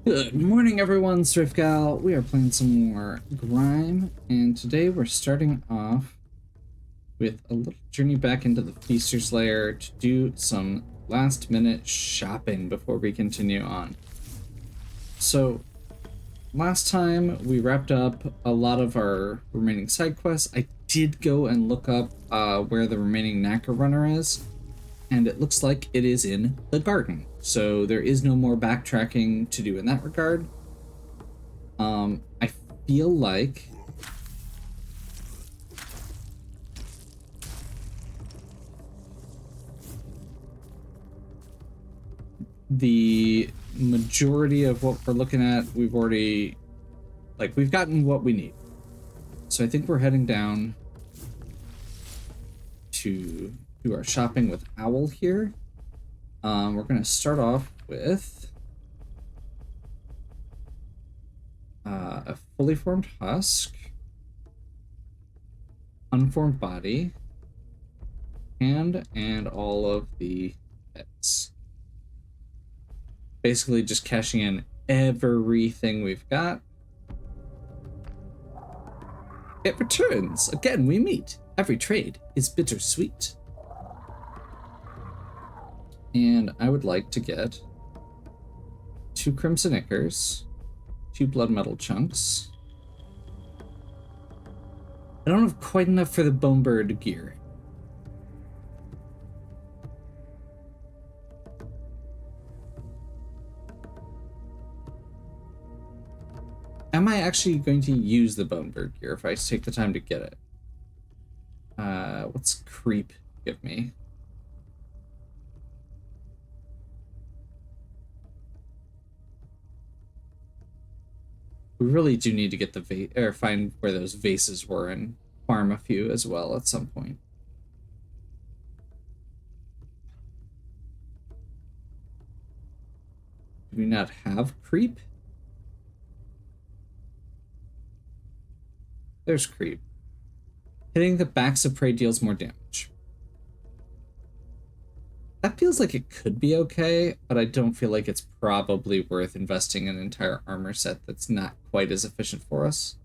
Good morning, everyone. Swiftgal. We are playing some more Grime, and today we're starting off with a little journey back into the Feaster's Lair to do some last-minute shopping before we continue on. So, last time we wrapped up a lot of our remaining side quests. I did go and look up where the remaining Knacker Runner is, and it looks like it is in the garden. So there is no more backtracking to do in that regard. I feel like the majority of what we're looking at, we've gotten what we need. So I think we're heading down to do our shopping with Owl here. We're going to start off with a fully formed husk, unformed body, hand, and all of the pets. Basically just cashing in everything we've got. It returns. Again, we meet. Every trade is bittersweet. And I would like to get 2 Crimson Ichors, 2 Blood Metal Chunks. I don't have quite enough for the Bonebird gear. Am I actually going to use the Bonebird gear if I take the time to get it? What's Creep give me? We really do need to get the or find where those vases were and farm a few as well at some point. Do we not have Creep? There's Creep. Hitting the backs of prey deals more damage. That feels like it could be okay, but I don't feel like it's probably worth investing in an entire armor set that's not quite as efficient for us.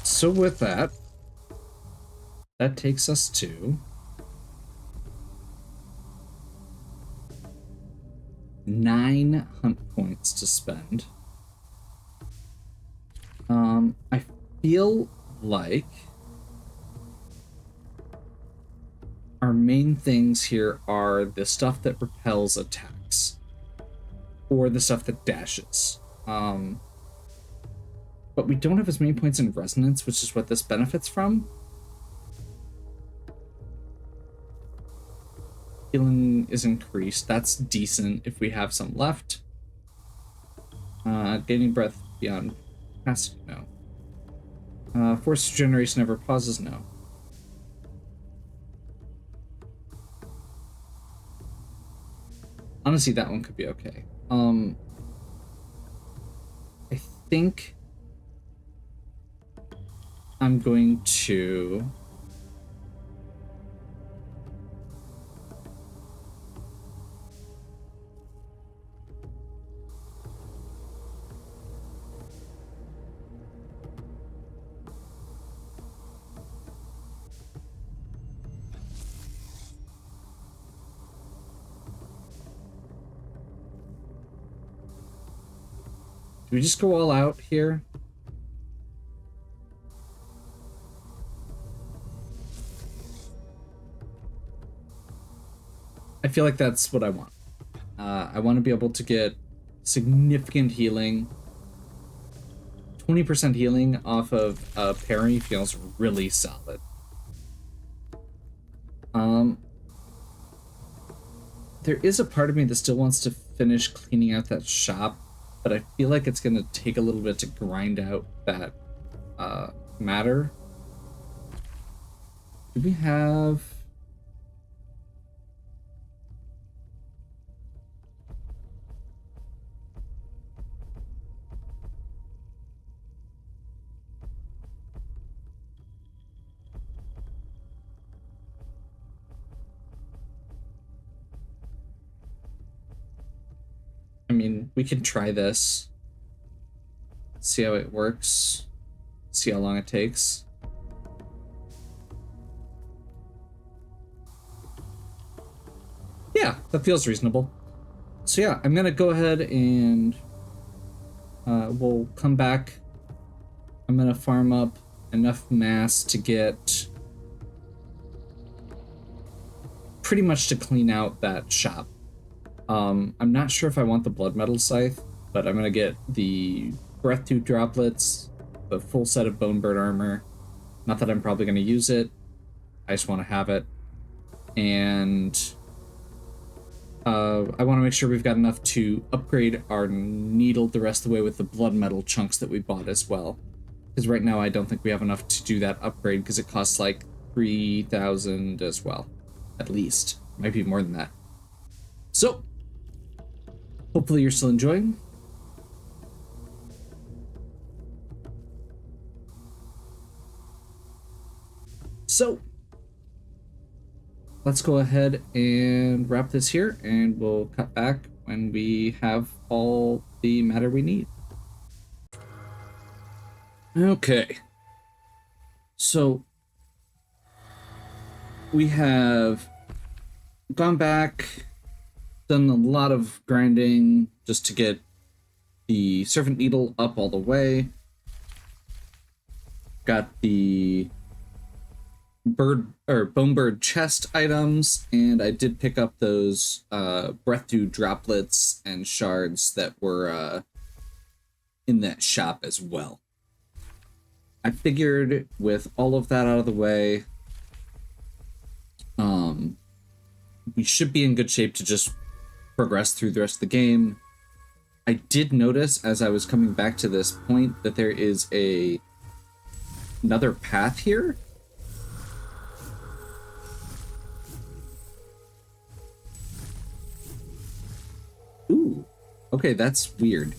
So with that takes us to 9 hunt points to spend. I feel like our main things here are the stuff that repels attacks or the stuff that dashes. But we don't have as many points in resonance, which is what this benefits from. Healing is increased. That's decent if we have some left. Gaining breath beyond capacity, no. Force regeneration never pauses, no. Honestly, that one could be okay. I think I'm going to do we just go all out here? I feel like that's what I want. I want to be able to get significant healing. 20% healing off of parry feels really solid. There is a part of me that still wants to finish cleaning out that shop, but I feel like it's going to take a little bit to grind out that matter. Do we have... I mean, we can try this. See how it works. See how long it takes. Yeah, that feels reasonable. So yeah, I'm gonna go ahead and we'll come back. I'm gonna farm up enough mass to get pretty much to clean out that shop. I'm not sure if I want the blood metal scythe, but I'm gonna get the breath 2 droplets, the full set of bone bird armor. Not that I'm probably gonna use it. I just want to have it. And I want to make sure we've got enough to upgrade our needle the rest of the way with the blood metal chunks that we bought as well. Because right now I don't think we have enough to do that upgrade because it costs like 3,000 as well. At least. Might be more than that. So, hopefully you're still enjoying. So, let's go ahead and wrap this here, and we'll cut back when we have all the matter we need. Okay. So, we have gone back, done a lot of grinding just to get the servant needle up all the way. Got the bone bird chest items, and I did pick up those breath 2 droplets and shards that were in that shop as well. I figured with all of that out of the way, we should be in good shape to just progress through the rest of the game. I did notice as I was coming back to this point that there is another path here. Ooh, okay, that's weird.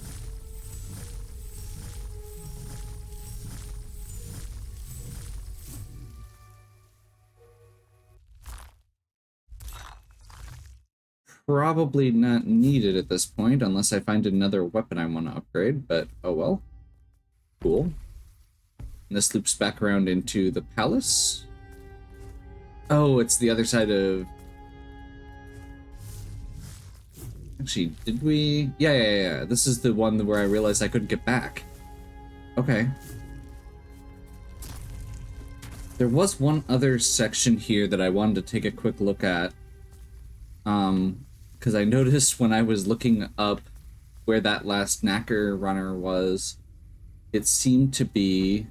Probably not needed at this point unless I find another weapon I want to upgrade, but oh well. Cool. And this loops back around into the palace. Oh, it's the other side of... Actually, did we... Yeah. This is the one where I realized I couldn't get back. Okay. There was one other section here that I wanted to take a quick look at. Because I noticed when I was looking up where that last knacker runner was, it seemed to be...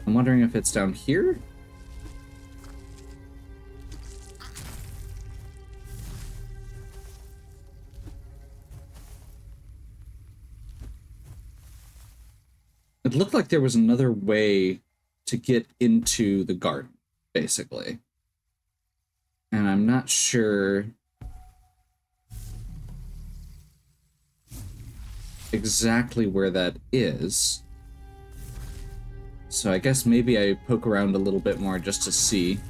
I'm wondering if it's down here? It looked like there was another way to get into the garden, basically. And I'm not sure exactly where that is. So I guess maybe I poke around a little bit more just to see.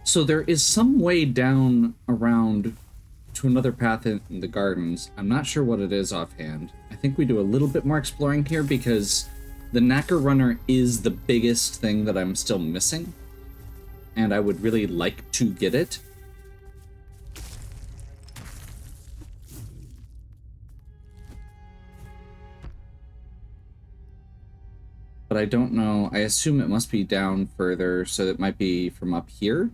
So there is some way down around to another path in the gardens. I'm not sure what it is offhand. I think we do a little bit more exploring here because the Knacker Runner is the biggest thing that I'm still missing, and I would really like to get it. But I don't know. I assume it must be down further, so it might be from up here.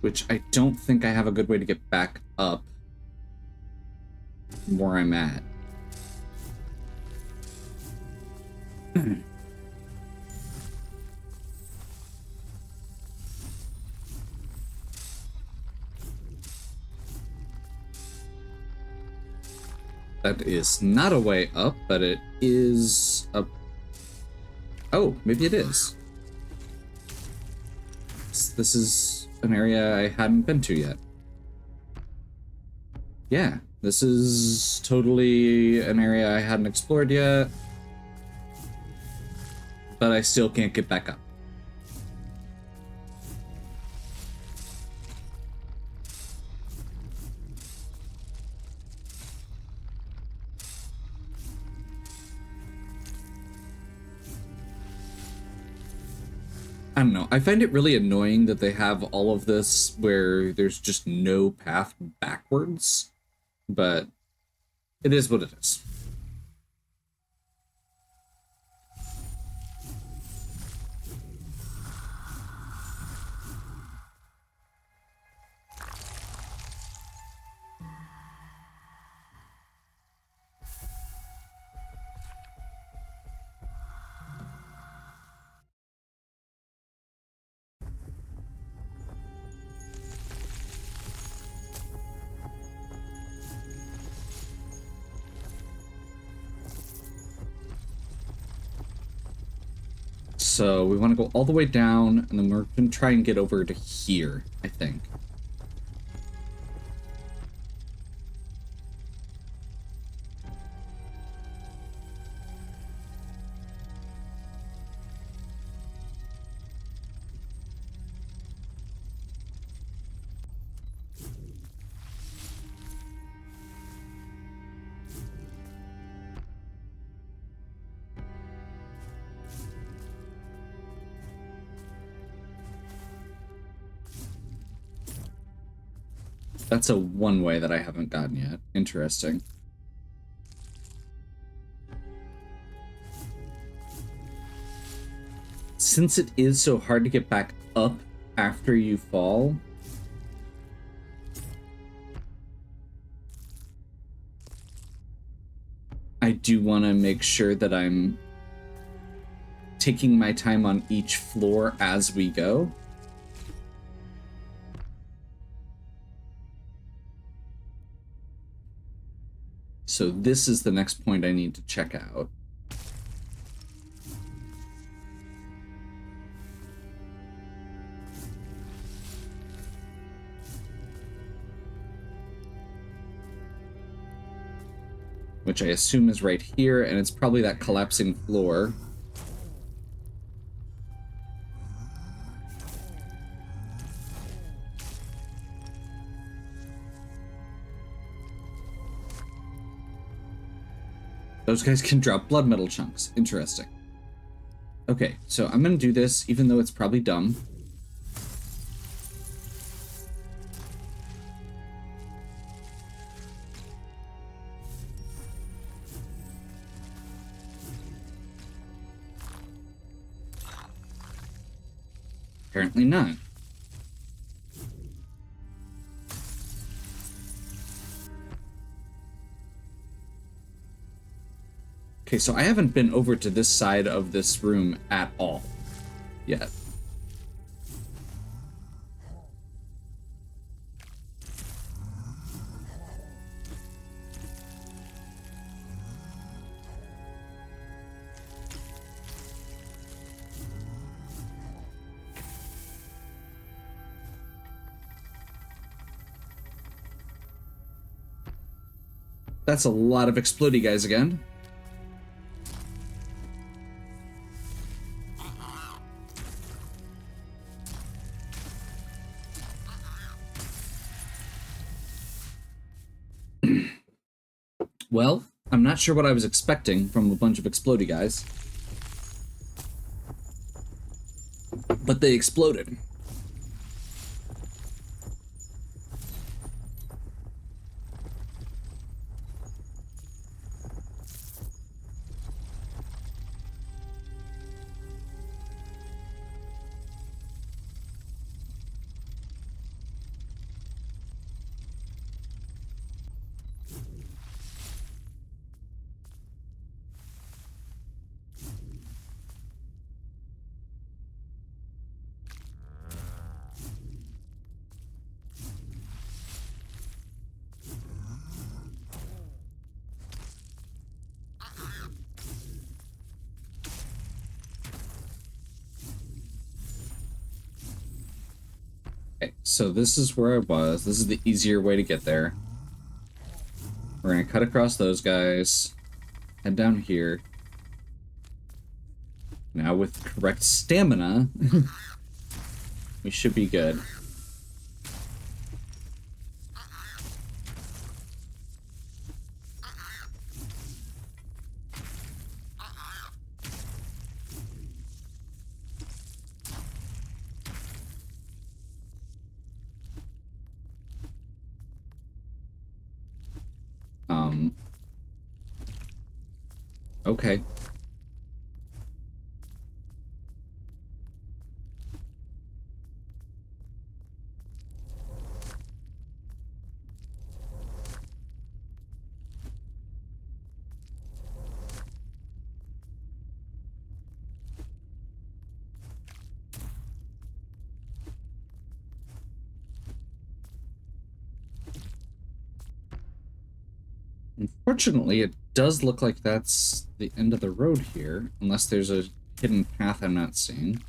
Which I don't think I have a good way to get back up from where I'm at. That is not a way up, but it is a... Oh, maybe it is. This is an area I hadn't been to yet. Yeah, this is totally an area I hadn't explored yet, but I still can't get back up. I don't know. I find it really annoying that they have all of this where there's just no path backwards, but it is what it is. So we want to go all the way down, and then we're going to try and get over to here, I think. That's a one way that I haven't gotten yet. Interesting. Since it is so hard to get back up after you fall, I do want to make sure that I'm taking my time on each floor as we go. So this is the next point I need to check out. Which I assume is right here, and it's probably that collapsing floor. Those guys can drop blood metal chunks. Interesting. Okay, so I'm gonna do this, even though it's probably dumb. Apparently not. Okay, so I haven't been over to this side of this room at all yet. That's a lot of explodey guys again. Well, I'm not sure what I was expecting from a bunch of explodey guys. But they exploded. Okay, so this is where I was. This is the easier way to get there. We're gonna cut across those guys, head down here. Now with correct stamina, we should be good. Okay. Unfortunately, it does look like that's the end of the road here, unless there's a hidden path I'm not seeing.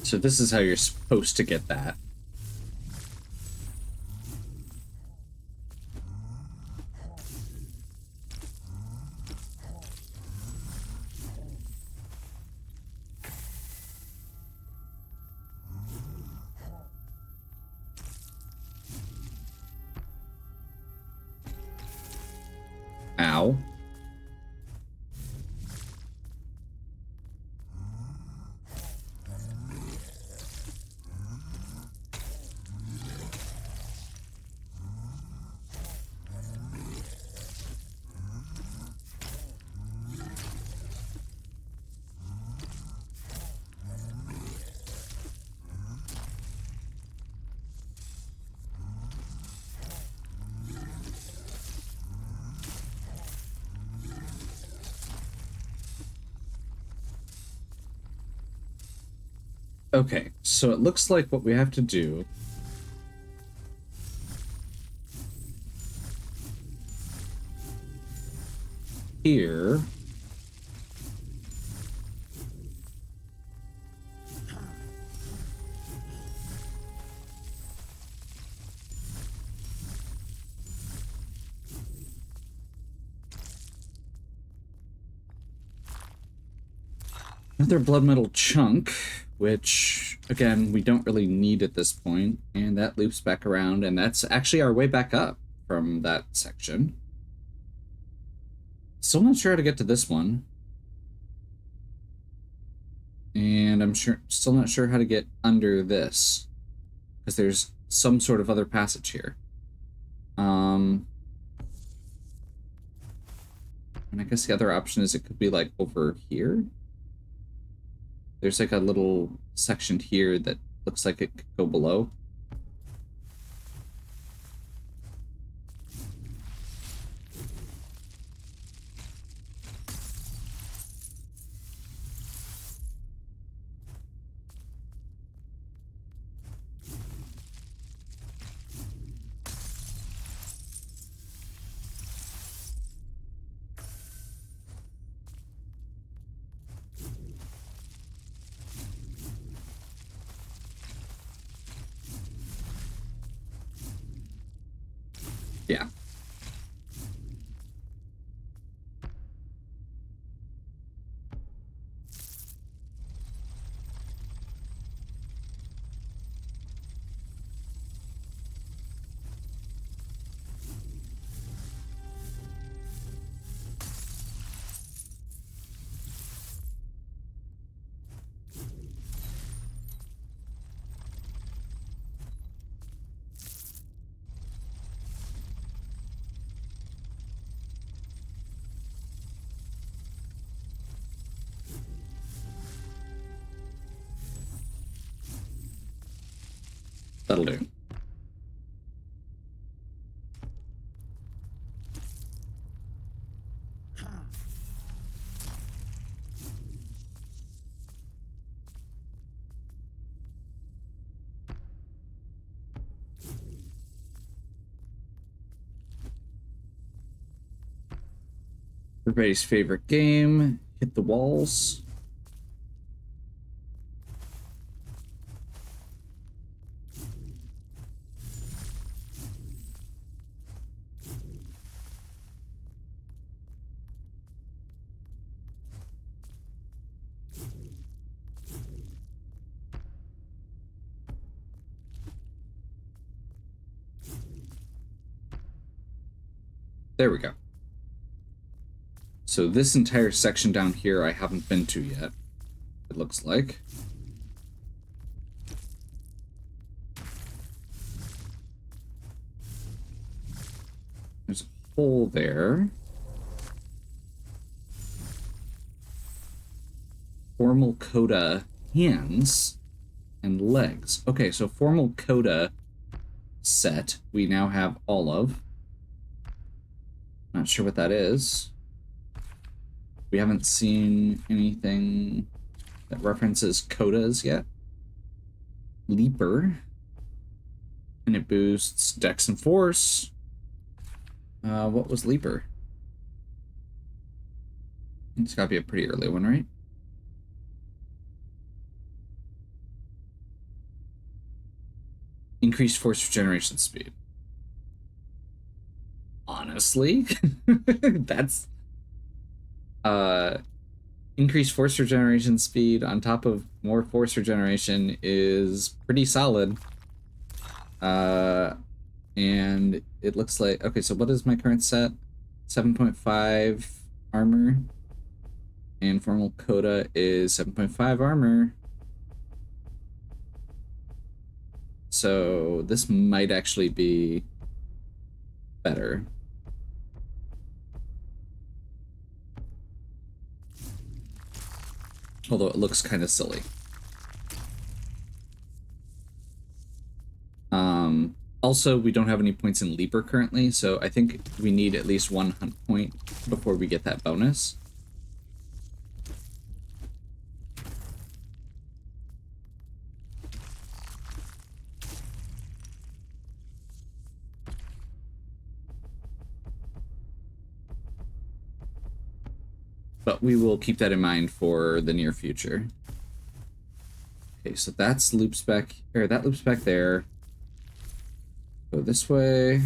So this is how you're supposed to get that. Ow. Okay, so it looks like what we have to do here another blood metal chunk, which, again, we don't really need at this point, and that loops back around, and that's actually our way back up from that section. Still not sure how to get to this one. And I'm still not sure how to get under this, because there's some sort of other passage here. And I guess the other option is it could be like over here. There's like a little section here that looks like it could go below. Yeah. That'll do. Everybody's favorite game, hit the walls. There we go. So this entire section down here I haven't been to yet, it looks like. There's a hole there. Formal coda hands and legs. Okay, so formal coda set we now have all of. Not sure what that is. We haven't seen anything that references codas yet. Leaper. And it boosts Dex and Force. What was Leaper? It's gotta be a pretty early one, right? Increased force regeneration speed. Honestly, that's increased force regeneration speed on top of more force regeneration is pretty solid. And it looks like, okay, so what is my current set? 7.5 armor, and formal coda is 7.5 armor. So this might actually be better. Although it looks kind of silly. Also, we don't have any points in Leaper currently, so I think we need at least one hunt point before we get that bonus. But we will keep that in mind for the near future. Okay, so that's loops back, or that loops back there. Go this way.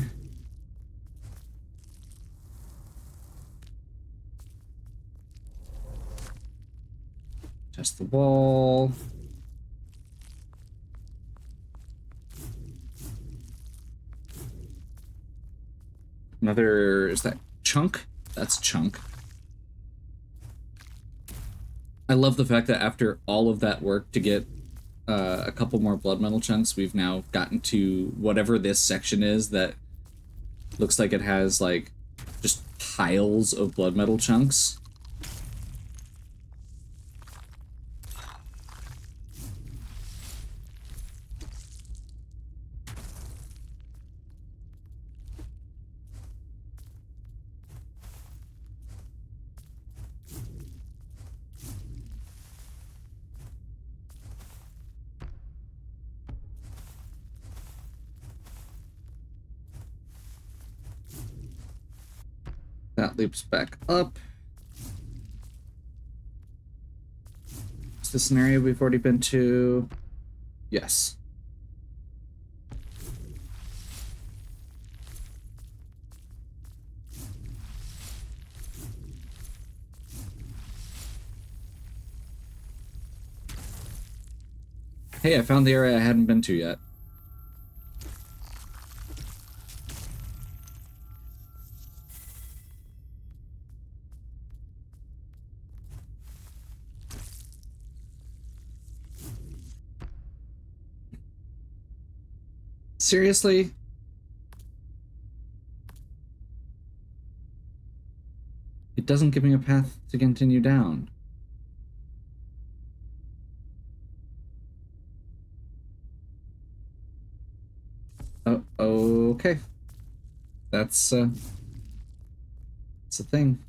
Test the wall. Another, is that chunk? That's chunk. I love the fact that after all of that work to get a couple more blood metal chunks, we've now gotten to whatever this section is that looks like it has like just piles of blood metal chunks. That loops back up. Is this an area we've already been to? Yes. Hey, I found the area I hadn't been to yet. Seriously? It doesn't give me a path to continue down. Oh, okay. That's it's a thing.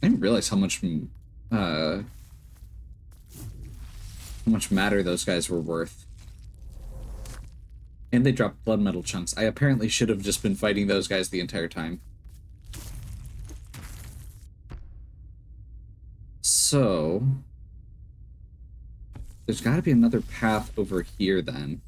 I didn't realize how much matter those guys were worth. And they dropped blood metal chunks. I apparently should have just been fighting those guys the entire time. So there's got to be another path over here then.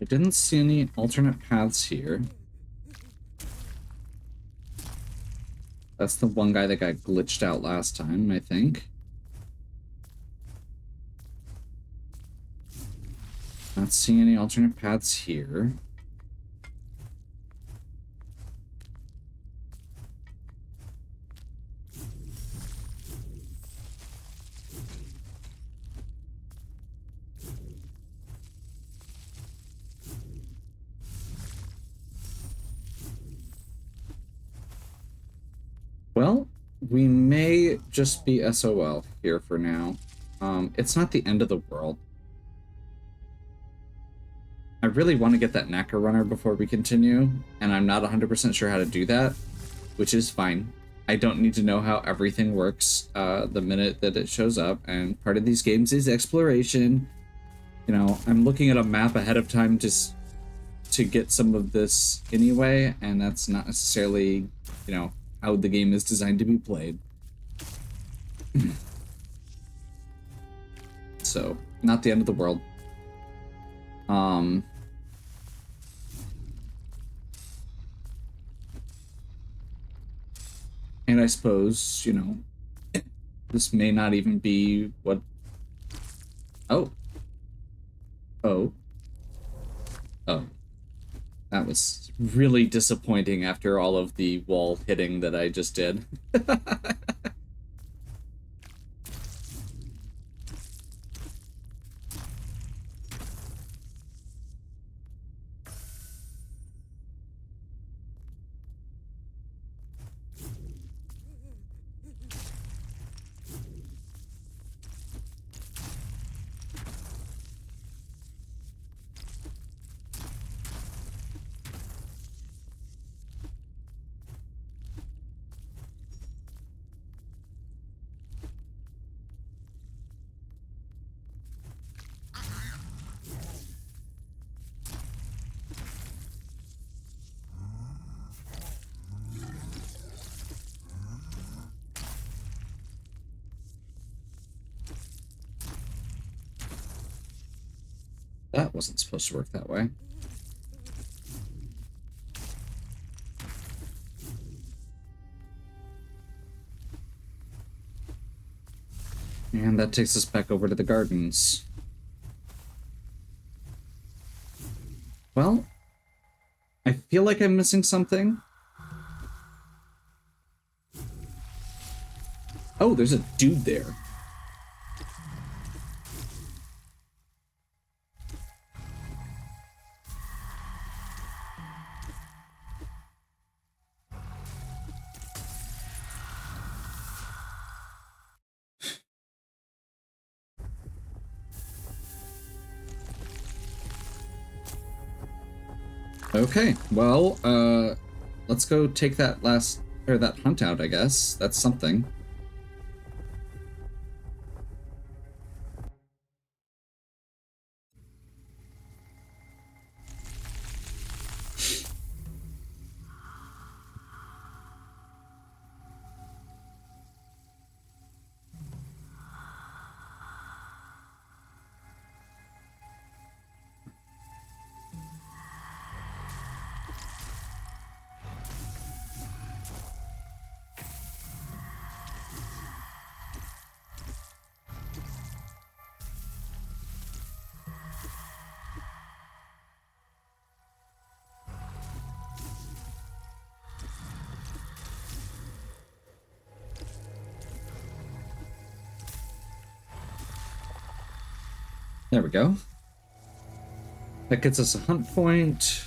I didn't see any alternate paths here. That's the one guy that got glitched out last time, I think. Not seeing any alternate paths here. Well, we may just be SOL here for now. It's not the end of the world. I really want to get that Knacker runner before we continue, and I'm not 100% sure how to do that, which is fine. I don't need to know how everything works the minute that it shows up, and part of these games is exploration. You know, I'm looking at a map ahead of time just to get some of this anyway, and that's not necessarily, you know, how the game is designed to be played. So, not the end of the world. And I suppose, you know, this may not even be what... Oh. Oh. Oh. That was really disappointing after all of the wall hitting that I just did. That wasn't supposed to work that way. And that takes us back over to the gardens. Well, I feel like I'm missing something. Oh, there's a dude there. Okay, well, let's go take that that hunt out, I guess. That's something. There we go. That gets us a hunt point.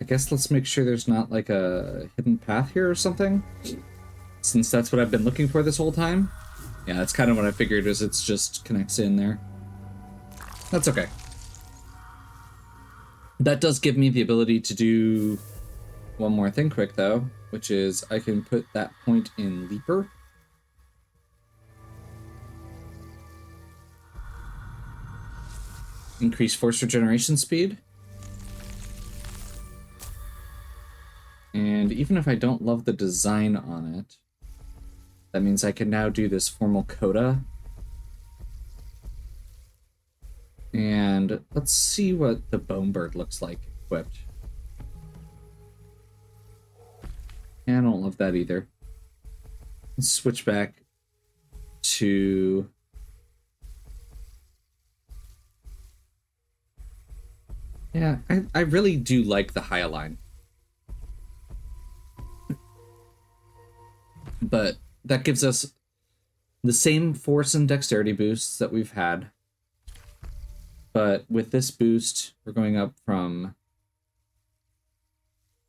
I guess let's make sure there's not like a hidden path here or something, since that's what I've been looking for this whole time. Yeah, that's kind of what I figured, is it's just connects in there. That's okay. That does give me the ability to do one more thing quick, though, which is I can put that point in Leaper. Increase force regeneration speed. And even if I don't love the design on it, that means I can now do this formal coda. And let's see what the bone bird looks like equipped. Yeah, I don't love that either. Let's switch back to... Yeah, I really do like the high line. But that gives us the same force and dexterity boosts that we've had. But with this boost, we're going up from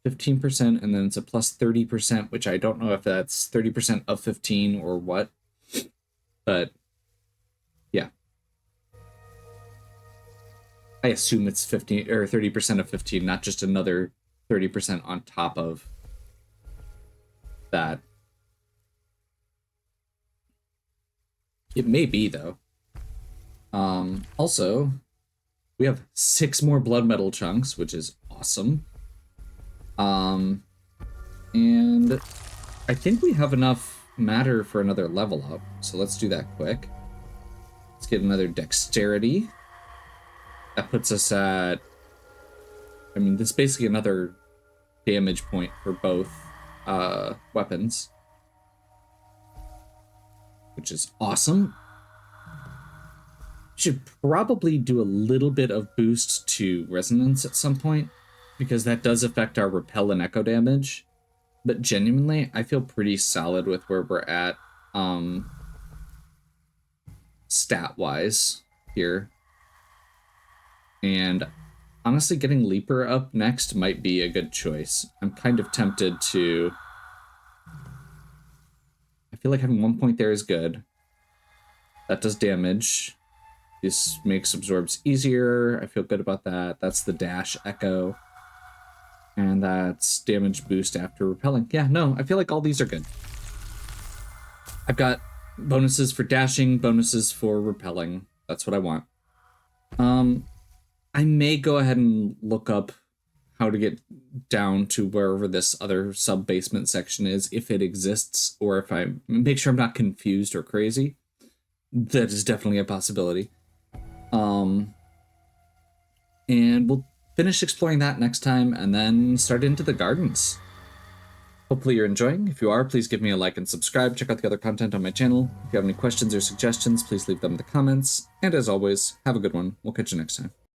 15%, and then it's a plus 30%, which I don't know if that's 30% of 15 or what. But yeah. I assume it's 15 or 30% of 15, not just another 30% on top of that. It may be, though. Also, we have 6 more blood metal chunks, which is awesome. And I think we have enough matter for another level up, so let's do that quick. Let's get another dexterity. That puts us at... I mean, this is basically another damage point for both weapons, which is awesome. Should probably do a little bit of boost to resonance at some point, because that does affect our repel and echo damage. But genuinely, I feel pretty solid with where we're at stat-wise here. And honestly, getting Leaper up next might be a good choice. I'm kind of tempted to... I feel like having 1 point there is good. That does damage. This makes absorbs easier. I feel good about that. That's the dash echo. And that's damage boost after repelling. Yeah, no, I feel like all these are good. I've got bonuses for dashing, bonuses for repelling. That's what I want. I may go ahead and look up how to get down to wherever this other sub-basement section is, if it exists, or if I make sure I'm not confused or crazy. That is definitely a possibility. And we'll finish exploring that next time and then start into the gardens. Hopefully you're enjoying. If you are, please give me a like and subscribe. Check out the other content on my channel. If you have any questions or suggestions, please leave them in the comments. And as always, have a good one. We'll catch you next time.